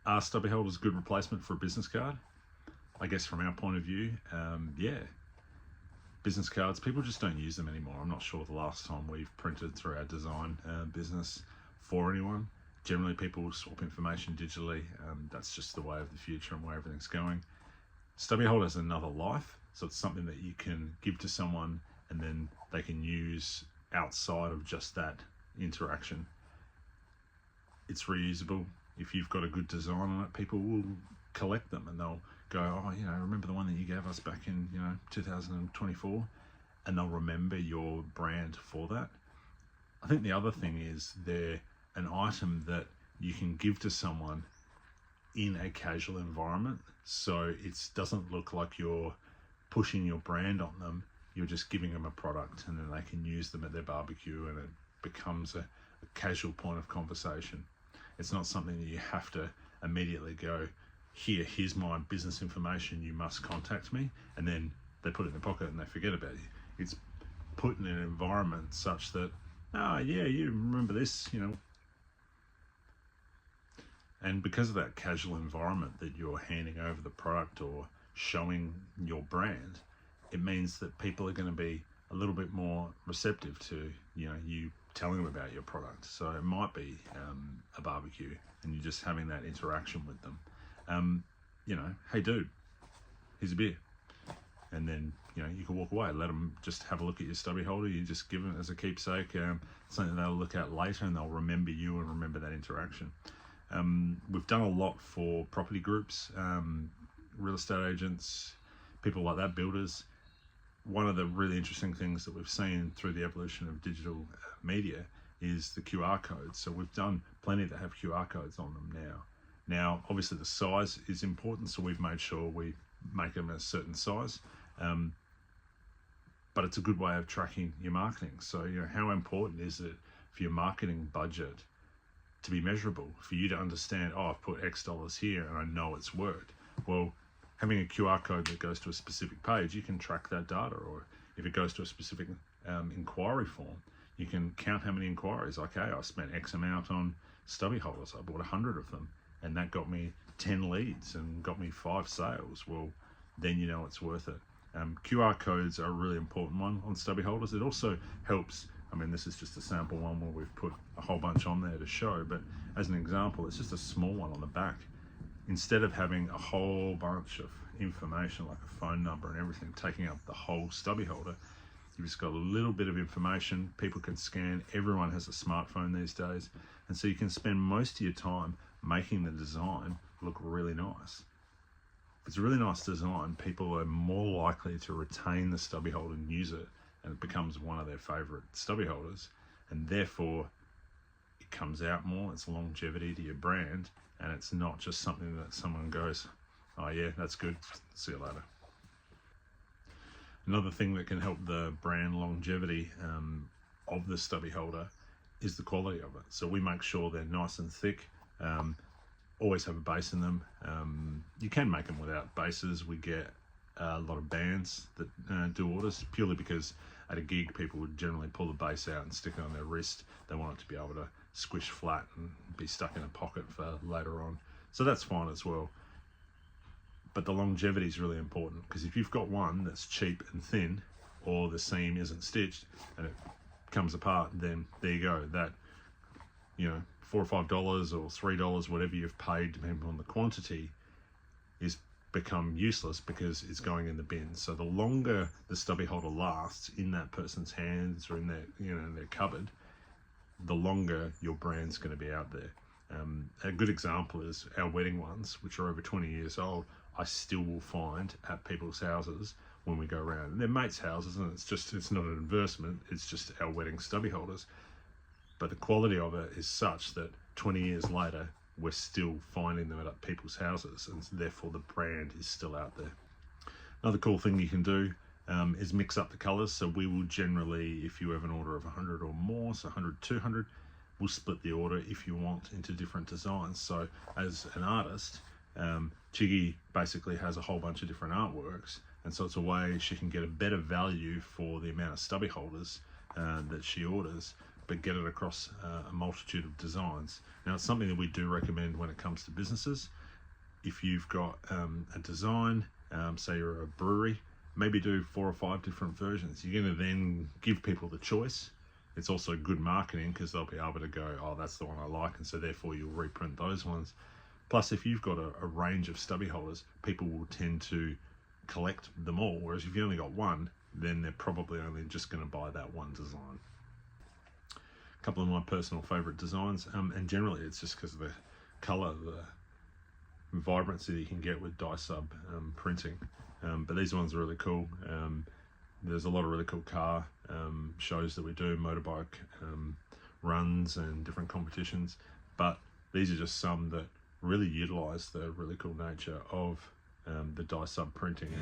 Are stubby holders a good replacement for a business card? I guess from our point of view, yeah. Business cards, people just don't use them anymore. I'm not sure the last time we've printed through our design business for anyone. Generally, people swap information digitally. That's just the way of the future and where everything's going. Stubby holder has another life, so it's something that you can give to someone and then they can use outside of just that interaction. It's reusable. If you've got a good design on it, people will collect them and they'll go, oh, remember the one that you gave us back in 2024, and they'll remember your brand for that. I think the other thing is they're an item that you can give to someone in a casual environment, so it doesn't look like you're pushing your brand on them. You're just giving them a product and then they can use them at their barbecue, and it becomes a casual point of conversation. It's not something that you have to immediately go, here's my business information, you must contact me, and then they put it in their pocket and they forget about you. It's put in an environment such that, yeah, you remember this, And because of that casual environment that you're handing over the product or showing your brand, it means that people are going to be a little bit more receptive to you telling them about your product. So it might be a barbecue and you're just having that interaction with them. Hey dude, here's a beer. And then, you can walk away, let them just have a look at your stubby holder. You just give them as a keepsake, something they'll look at later and they'll remember you and remember that interaction. We've done a lot for property groups, real estate agents, people like that, builders. One of the really interesting things that we've seen through the evolution of digital media is the QR codes. So we've done plenty that have QR codes on them now. Now, obviously the size is important, so we've made sure we make them a certain size. But it's a good way of tracking your marketing. So, how important is it for your marketing budget to be measurable, for you to understand, I've put X dollars here and I know it's worked. Well, having a QR code that goes to a specific page, you can track that data. Or if it goes to a specific inquiry form, you can count how many inquiries. Okay, I spent X amount on stubby holders. I bought 100 of them and that got me 10 leads and got me 5 sales. Well, then it's worth it. QR codes are a really important one on stubby holders. It also helps, this is just a sample one where we've put a whole bunch on there to show, but as an example, it's just a small one on the back. Instead of having a whole bunch of information like a phone number and everything taking up the whole stubby holder, you've just got a little bit of information people can scan. Everyone has a smartphone these days, and so you can spend most of your time making the design look really nice. If it's a really nice design, people are more likely to retain the stubby holder and use it, and it becomes one of their favorite stubby holders, and therefore it comes out more. It's longevity to your brand, and it's not just something that someone goes, oh yeah, that's good, see you later. Another thing that can help the brand longevity of the stubby holder is the quality of it. So we make sure they're nice and thick, always have a base in them. You can make them without bases. We get a lot of bands that do orders, purely because at a gig people would generally pull the base out and stick it on their wrist. They want it to be able to squish flat and be stuck in a pocket for later on. So that's fine as well. But the longevity is really important, because if you've got one that's cheap and thin, or the seam isn't stitched and it comes apart, then there you go. That, $4 or $5 or $3, whatever you've paid depending on the quantity, is become useless because it's going in the bin. So the longer the stubby holder lasts in that person's hands or in their their cupboard, the longer your brand's going to be out there. A good example is our wedding ones, which are over 20 years old. I still will find at people's houses when we go around. And they're mates' houses, and it's not an advertisement, it's just our wedding stubby holders. But the quality of it is such that 20 years later, we're still finding them at people's houses, and therefore the brand is still out there. Another cool thing you can do is mix up the colors. So we will generally, if you have an order of 100 or more, so 100, 200, we'll split the order if you want into different designs. So as an artist, Chiggy basically has a whole bunch of different artworks, and so it's a way she can get a better value for the amount of stubby holders that she orders but get it across a multitude of designs. Now, it's something that we do recommend when it comes to businesses. If you've got a design, say you're a brewery, maybe do 4 or 5 different versions. You're going to then give people the choice. It's also good marketing because they'll be able to go, oh, that's the one I like, and so therefore you'll reprint those ones. Plus, if you've got a range of stubby holders, people will tend to collect them all, whereas if you only got one, then they're probably only just going to buy that one design. A couple of my personal favorite designs, and generally it's just because of the color, the vibrancy that you can get with dye sub printing. But these ones are really cool. There's a lot of really cool car shows that we do, motorbike runs and different competitions, but these are just some that really utilize the really cool nature of the dye sub printing.